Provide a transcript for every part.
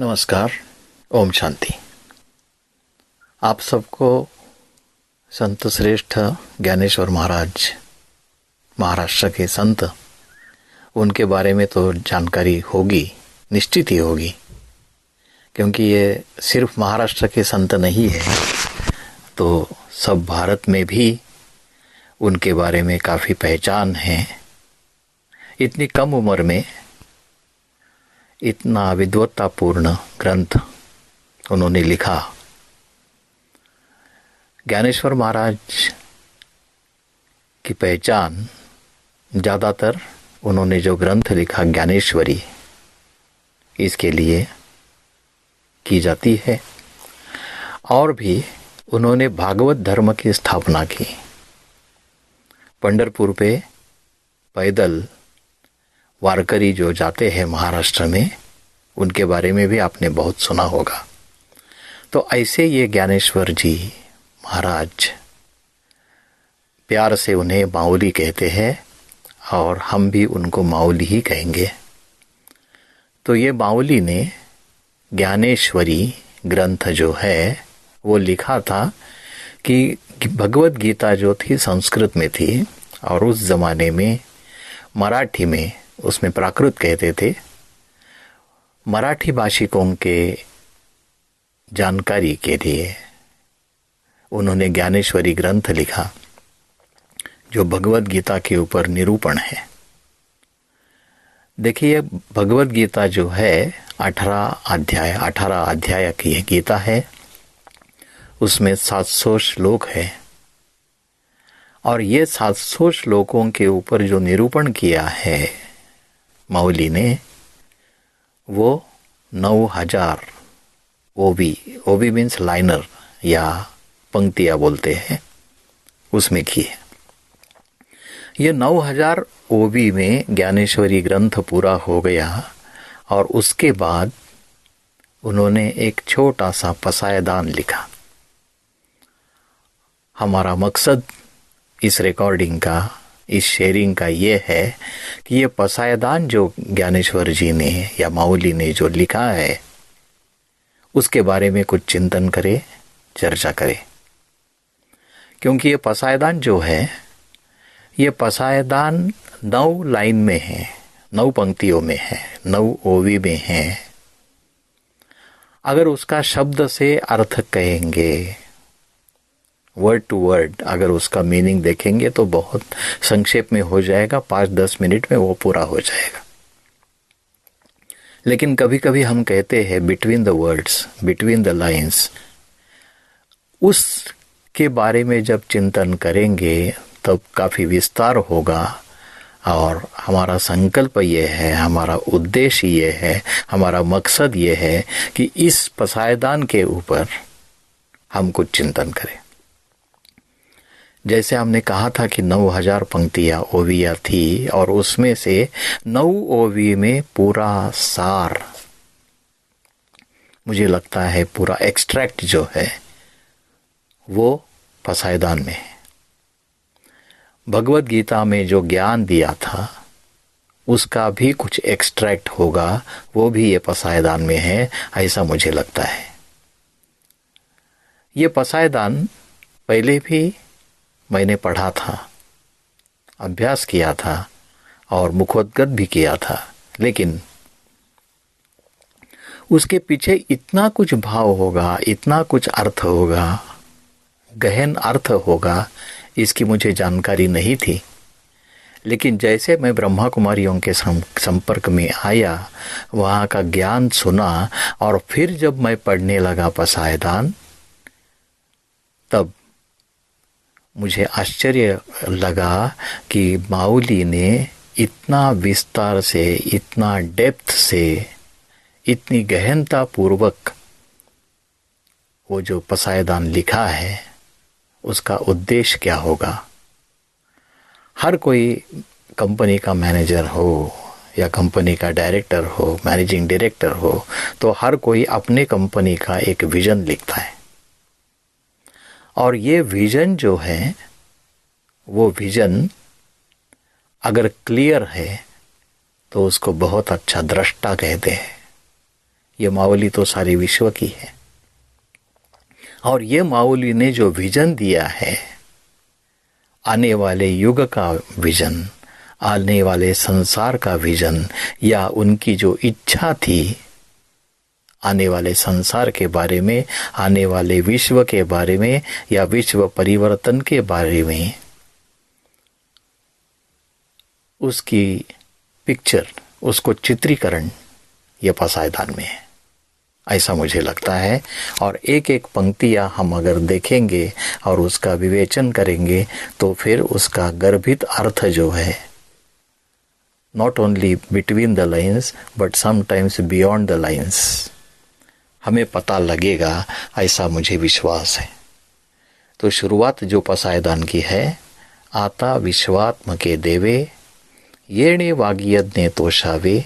नमस्कार। ओम शांति। आप सबको संत श्रेष्ठ ज्ञानेश्वर महाराज, महाराष्ट्र के संत, उनके बारे में तो जानकारी होगी, निश्चित ही होगी, क्योंकि ये सिर्फ महाराष्ट्र के संत नहीं है, तो सब भारत में भी उनके बारे में काफ़ी पहचान है। इतनी कम उम्र में इतना विद्वत्तापूर्ण ग्रंथ उन्होंने लिखा। ज्ञानेश्वर महाराज की पहचान ज़्यादातर उन्होंने जो ग्रंथ लिखा ज्ञानेश्वरी, इसके लिए की जाती है। और भी उन्होंने भागवत धर्म की स्थापना की। पंढरपुर पे पैदल वारकरी जो जाते हैं महाराष्ट्र में, उनके बारे में भी आपने बहुत सुना होगा। तो ऐसे ये ज्ञानेश्वर जी महाराज, प्यार से उन्हें माऊली कहते हैं और हम भी उनको माऊली ही कहेंगे। तो ये माऊली ने ज्ञानेश्वरी ग्रंथ जो है वो लिखा था कि भगवत गीता जो थी संस्कृत में थी, और उस ज़माने में मराठी में, उसमें प्राकृत कहते थे, मराठी भाषिकों के जानकारी के लिए उन्होंने ज्ञानेश्वरी ग्रंथ लिखा, जो भगवत गीता के ऊपर निरूपण है। देखिए, भगवत गीता जो है 18 अध्याय की गीता है। उसमें 700 श्लोक है, और ये 700 श्लोकों के ऊपर जो निरूपण किया है माऊली ने, वो 9000 ओवी मीन्स लाइनर या पंक्तियाँ बोलते हैं, उसमें की है। ये 9000 ओवी में ज्ञानेश्वरी ग्रंथ पूरा हो गया, और उसके बाद उन्होंने एक छोटा सा पसायदान लिखा। हमारा मकसद इस रिकॉर्डिंग का, इस शेयरिंग का ये है कि ये पसायदान जो ज्ञानेश्वर जी ने या माऊली ने जो लिखा है, उसके बारे में कुछ चिंतन करें, चर्चा करें। क्योंकि ये पसायदान जो है, ये पसायदान 9 लाइन में है, 9 पंक्तियों में है, 9 ओवी में है। अगर उसका शब्द से अर्थ कहेंगे, वर्ड टू वर्ड अगर उसका मीनिंग देखेंगे, तो बहुत संक्षेप में हो जाएगा, 5-10 मिनट में वो पूरा हो जाएगा। लेकिन कभी कभी हम कहते हैं between the words, between the lines, उसके बारे में जब चिंतन करेंगे तब काफ़ी विस्तार होगा। और हमारा संकल्प ये है, हमारा उद्देश्य ये है, हमारा मकसद ये है कि इस पसायदान के ऊपर हम कुछ चिंतन करें। जैसे हमने कहा था कि 9000 पंक्तियाँ ओवियाँ थी, और उसमें से 9 ओवी में पूरा सार, मुझे लगता है पूरा एक्सट्रैक्ट जो है वो पसायदान में है। भगवत गीता में जो ज्ञान दिया था उसका भी कुछ एक्सट्रैक्ट होगा, वो भी ये पसायदान में है, ऐसा मुझे लगता है। ये पसायदान पहले भी मैंने पढ़ा था, अभ्यास किया था और मुखोद्गत भी किया था, लेकिन उसके पीछे इतना कुछ भाव होगा, इतना कुछ अर्थ होगा, गहन अर्थ होगा, इसकी मुझे जानकारी नहीं थी। लेकिन जैसे मैं ब्रह्मा कुमारियों के संपर्क में आया, वहाँ का ज्ञान सुना, और फिर जब मैं पढ़ने लगा पसायदान, तब मुझे आश्चर्य लगा कि माऊली ने इतना विस्तार से, इतना डेप्थ से, इतनी गहनता पूर्वक वो जो पसायदान लिखा है, उसका उद्देश्य क्या होगा। हर कोई कंपनी का मैनेजर हो या कंपनी का डायरेक्टर हो, मैनेजिंग डायरेक्टर हो, तो हर कोई अपने कंपनी का एक विजन लिखता है। और ये विजन जो है, वो विजन अगर क्लियर है तो उसको बहुत अच्छा दृष्टा कहते हैं। ये मावली तो सारे विश्व की है। और ये मावली ने जो विजन दिया है, आने वाले युग का विजन, आने वाले संसार का विजन, या उनकी जो इच्छा थी आने वाले संसार के बारे में, आने वाले विश्व के बारे में, या विश्व परिवर्तन के बारे में, उसकी पिक्चर, उसको चित्रीकरण ये पसायदान में है, ऐसा मुझे लगता है। और एक एक पंक्तियाँ हम अगर देखेंगे और उसका विवेचन करेंगे तो फिर उसका गर्भित अर्थ जो है, not only between the lines but sometimes beyond the lines, हमें पता लगेगा, ऐसा मुझे विश्वास है। तो शुरुआत जो पसायदान की है, आता विश्वात्म के देवे येणे वाग्यज्ञे तोषावे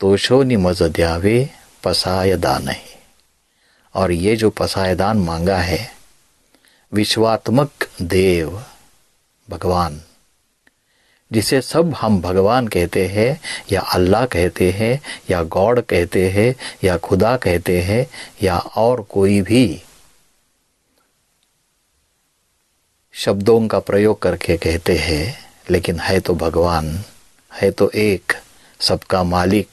तोषो निमज द्यावे पसायदान है। और ये जो पसायदान मांगा है, विश्वात्मक देव भगवान, जिसे सब हम भगवान कहते हैं या अल्लाह कहते हैं या गॉड कहते हैं या खुदा कहते हैं या और कोई भी शब्दों का प्रयोग करके कहते हैं, लेकिन है तो भगवान, है तो एक, सबका मालिक,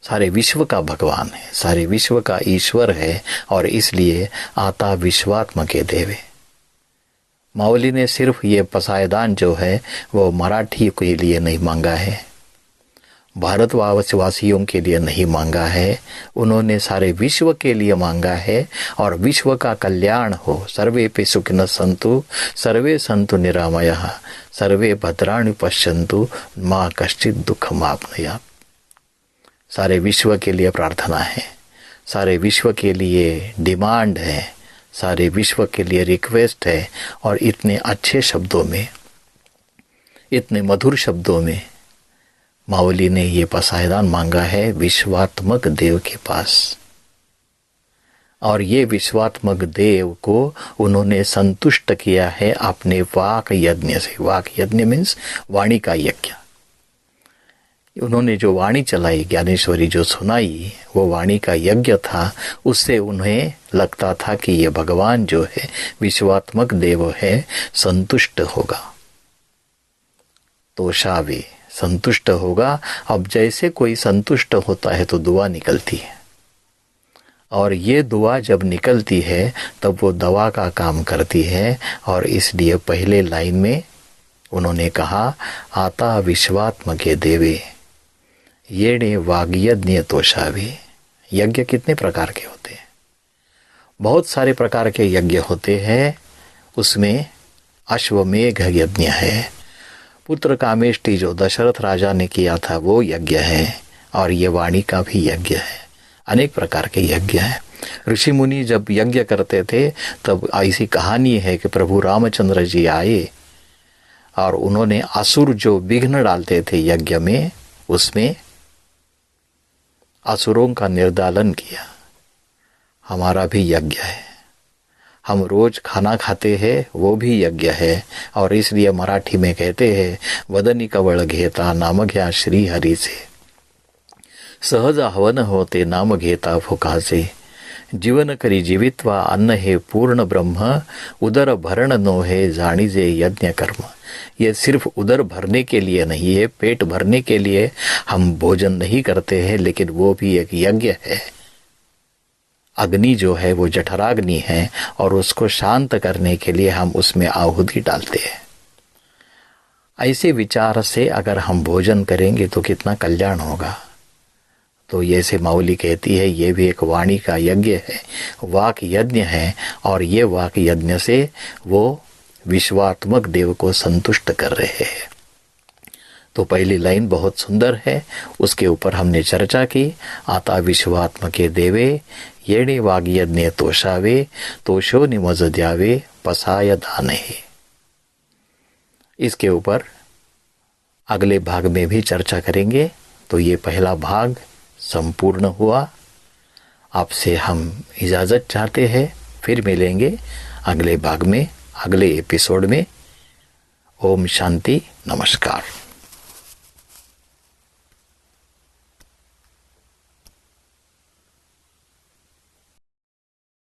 सारे विश्व का भगवान है, सारे विश्व का ईश्वर है। और इसलिए आता विश्वात्म के देवे। मावली ने सिर्फ ये पसायदान जो है वो मराठी के लिए नहीं मांगा है, भारतवासियों के लिए नहीं मांगा है, उन्होंने सारे विश्व के लिए मांगा है। और विश्व का कल्याण हो, सर्वे पे सुखिनः सन्तु सर्वे सन्तु निरामयः सर्वे भद्राणि पश्यन्तु मा कश्चित् दुःखमाप्नुयात्। सारे विश्व के लिए प्रार्थना है, सारे विश्व के लिए डिमांड है, सारे विश्व के लिए रिक्वेस्ट है। और इतने अच्छे शब्दों में, इतने मधुर शब्दों में मावली ने ये पसायदान मांगा है विश्वात्मक देव के पास। और ये विश्वात्मक देव को उन्होंने संतुष्ट किया है अपने वाक यज्ञ से। वाक यज्ञ मीन्स वाणी का यज्ञ। उन्होंने जो वाणी चलाई, ज्ञानेश्वरी जो सुनाई, वो वाणी का यज्ञ था। उससे उन्हें लगता था कि ये भगवान जो है विश्वात्मक देव है, संतुष्ट होगा, तोषावे, संतुष्ट होगा। अब जैसे कोई संतुष्ट होता है तो दुआ निकलती है, और ये दुआ जब निकलती है तब वो दवा का काम करती है। और इसलिए पहले लाइन में उन्होंने कहा, आता विश्वात्म के देवे येणे वाग्यज्ञ तोषावे। यज्ञ कितने प्रकार के होते हैं? बहुत सारे प्रकार के यज्ञ होते हैं। उसमें अश्वमेघ यज्ञ है, पुत्र कामेष्टि जो दशरथ राजा ने किया था वो यज्ञ है, और ये वाणी का भी यज्ञ है। अनेक प्रकार के यज्ञ हैं। ऋषि मुनि जब यज्ञ करते थे तब ऐसी कहानी है कि प्रभु रामचंद्र जी आए और उन्होंने असुर जो विघ्न डालते थे यज्ञ में, उसमें असुरों का निर्दालन किया। हमारा भी यज्ञ है, हम रोज खाना खाते हैं, वो भी यज्ञ है। और इसलिए मराठी में कहते हैं, वदनी कवळ घेता नाम घ्या श्री हरी से, सहज हवन होते नाम घेता फुकाचे, जीवन करी जीवित्वा अन्न हे पूर्ण ब्रह्म, उदर भरण नो है जाणीजे यज्ञ कर्म। ये सिर्फ उदर भरने के लिए नहीं है, पेट भरने के लिए हम भोजन नहीं करते हैं, लेकिन वो भी एक यज्ञ है। अग्नि जो है वो जठराग्नि है, और उसको शांत करने के लिए हम उसमें आहुति डालते हैं। ऐसे विचार से अगर हम भोजन करेंगे तो कितना कल्याण होगा। तो ये से मावली कहती है, ये भी एक वाणी का यज्ञ है, वाक यज्ञ है। और ये वाक यज्ञ से वो विश्वात्मक देव को संतुष्ट कर रहे हैं। तो पहली लाइन बहुत सुंदर है, उसके ऊपर हमने चर्चा की। आता विश्वात्म के देवे येणे वाग्यज्ञे तोषावे तोषो निमज द्यावे पसाय दाने। इसके ऊपर अगले भाग में भी चर्चा करेंगे। तो ये पहला भाग संपूर्ण हुआ। आपसे हम इजाज़त चाहते हैं, फिर मिलेंगे अगले भाग में, अगले एपिसोड में। ओम शांति, नमस्कार।